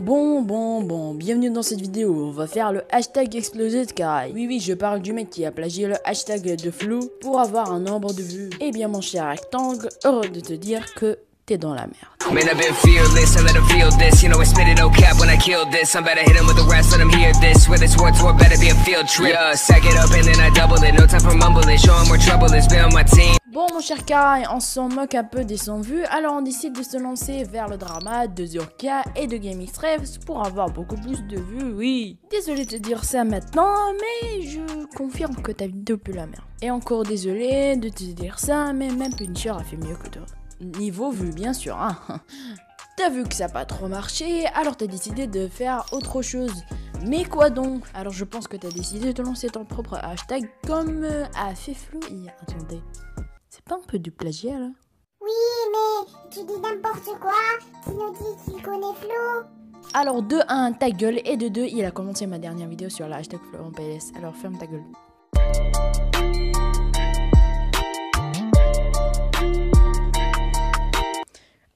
Bon, bienvenue dans cette vidéo, on va faire le hashtag explosé de Karai. Oui, je parle du mec qui a plagié le hashtag de Flou pour avoir un nombre de vues. Eh bien mon cher rectangle, heureux de te dire que t'es dans la merde. Man, I've been fearless, I let them feel this. You know I spit it, no cap when I kill this. I'm about to hit them with the rest, let them hear this. With this war tour, better be a field trip. Yeah, sack it up and then I double it. No time for mumbling, show them where trouble is. Be on my team. Bon mon cher Karai, on s'en moque un peu des 100 vues, alors on décide de se lancer vers le drama de Zurka et de GameX Revs pour avoir beaucoup plus de vues, oui. Désolé de te dire ça maintenant, mais je confirme que ta vidéo pue la merde. Et encore désolé de te dire ça, mais même Punisher a fait mieux que toi. Niveau vue bien sûr, hein. T'as vu que ça n'a pas trop marché, alors t'as décidé de faire autre chose. Mais quoi donc? Alors je pense que t'as décidé de lancer ton propre hashtag comme a fait Flo hier. Attendez. C'est pas un peu du plagiat là? Oui, mais tu dis n'importe quoi. Tu nous dis qu'il connaît Flo. Alors de 1, ta gueule, et de 2, il a commenté ma dernière vidéo sur le hashtag Florent PLS. Alors ferme ta gueule.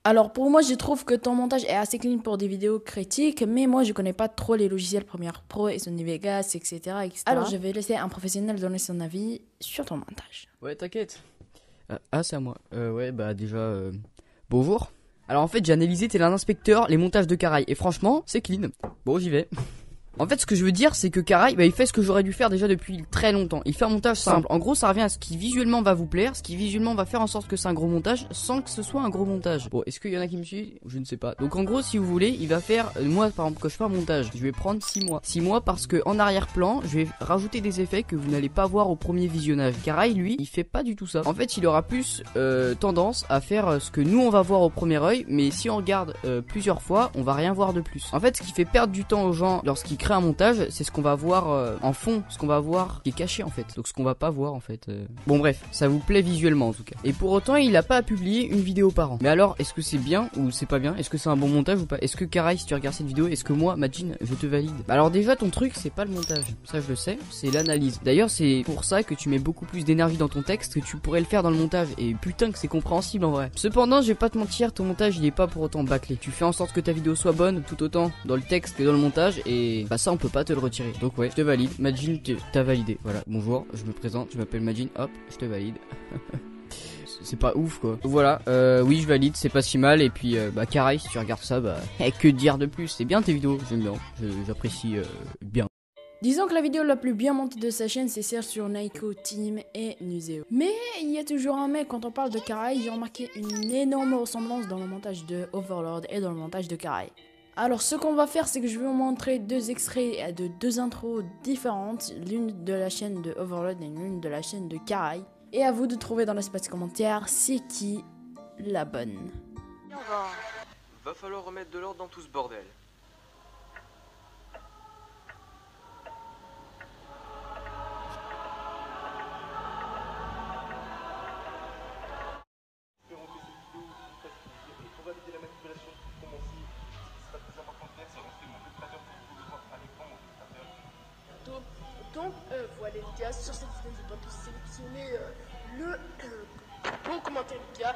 Alors pour moi, je trouve que ton montage est assez clean pour des vidéos critiques, mais moi je connais pas trop les logiciels Premiere Pro et Sony Vegas, etc. Alors je vais laisser un professionnel donner son avis sur ton montage. Ouais, t'inquiète. C'est à moi. Déjà, bonjour. Alors en fait, j'ai analysé tel un inspecteur les montages de Karai et franchement, c'est clean. Bon, j'y vais. En fait, ce que je veux dire, c'est que Karai, il fait ce que j'aurais dû faire déjà depuis très longtemps. Il fait un montage simple. En gros, ça revient à ce qui visuellement va vous plaire, ce qui visuellement va faire en sorte que c'est un gros montage, sans que ce soit un gros montage. Bon, est-ce qu'il y en a qui me suivent? Je ne sais pas. Donc en gros, si vous voulez, il va faire, moi par exemple, quand je fais un montage, je vais prendre 6 mois. 6 mois parce que en arrière-plan, je vais rajouter des effets que vous n'allez pas voir au premier visionnage. Karai, lui, il fait pas du tout ça. En fait, il aura plus tendance à faire ce que nous on va voir au premier œil, mais si on regarde plusieurs fois, on va rien voir de plus. En fait, ce qui fait perdre du temps aux gens lorsqu'ils créent un montage, c'est ce qu'on va voir en fond, ce qu'on va voir qui est caché en fait, donc ce qu'on va pas voir en fait. Bon bref, ça vous plaît visuellement en tout cas. Et pour autant, il a pas à publier une vidéo par an. Mais alors, est-ce que c'est bien ou c'est pas bien? Est-ce que c'est un bon montage ou pas? Est-ce que Karai, si tu regardes cette vidéo, est-ce que moi, Majin, je te valide? Alors déjà, ton truc, c'est pas le montage, ça je le sais, c'est l'analyse. D'ailleurs, c'est pour ça que tu mets beaucoup plus d'énergie dans ton texte que tu pourrais le faire dans le montage. Et putain que c'est compréhensible en vrai. Cependant, je vais pas te mentir, ton montage, il est pas pour autant bâclé. Tu fais en sorte que ta vidéo soit bonne, tout autant dans le texte que dans le montage, et bah ça, on peut pas te le retirer. Donc ouais, je te valide. Majin, t'as validé. Voilà, bonjour, je me présente, je m'appelle Majin, hop, je te valide. C'est pas ouf quoi. Voilà, oui je valide, c'est pas si mal. Et puis Karai, si tu regardes ça, que dire de plus? C'est bien tes vidéos, j'aime bien, j'apprécie bien. Disons que la vidéo la plus bien montée de sa chaîne, c'est celle sur Naiko, Team et Nuseo. Mais il y a toujours un mec, quand on parle de Karai, j'ai remarqué une énorme ressemblance dans le montage de Overlord et dans le montage de Karai. Alors ce qu'on va faire, c'est que je vais vous montrer deux extraits de deux intros différentes, l'une de la chaîne de Overlord et l'une de la chaîne de Karai. Et à vous de trouver dans l'espace commentaire c'est qui la bonne. Va falloir remettre de l'ordre dans tout ce bordel. Donc voilà les gars, sur cette vidéo je dois tous sélectionner le bon commentaire les gars.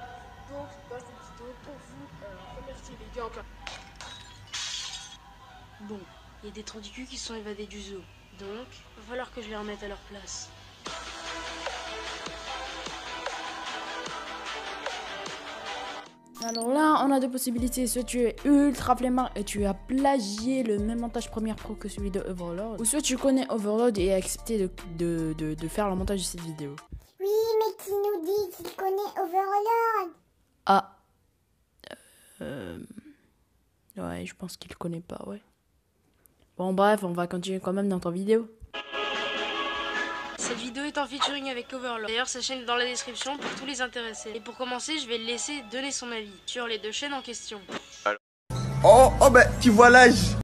Donc dans cette vidéo pour vous remercier les gars encore. Bon, il y a des trous du cul qui sont évadés du zoo. Donc il va falloir que je les remette à leur place. Alors là, on a deux possibilités, soit tu es ultra flemmard et tu as plagié le même montage Premiere Pro que celui de Overlord, ou soit tu connais Overlord et as accepté de faire le montage de cette vidéo. Oui, mais qui nous dit qu'il connaît Overlord? Ah. Ouais, je pense qu'il connaît pas, ouais. Bon bref, on va continuer quand même dans ton vidéo. Cette vidéo est en featuring avec Overlord. D'ailleurs, sa chaîne est dans la description pour tous les intéressés. Et pour commencer, je vais le laisser donner son avis sur les deux chaînes en question. Oh tu vois l'âge.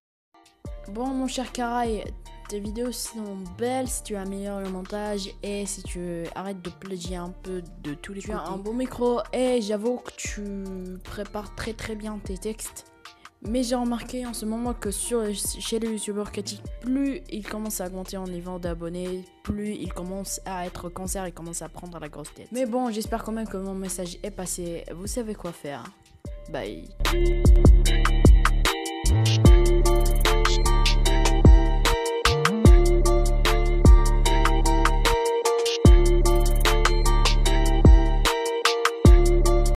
Bon mon cher Karai, tes vidéos sont belles si tu améliores le montage et si tu arrêtes de plagier un peu de tous les côtés. Tu as un bon micro et j'avoue que tu prépares très bien tes textes. Mais j'ai remarqué en ce moment que chez les youtubeurs critiques, plus ils commencent à augmenter en niveau d'abonnés, plus ils commencent à être cancer et commencent à prendre la grosse tête. Mais bon, j'espère quand même que mon message est passé. Vous savez quoi faire. Bye.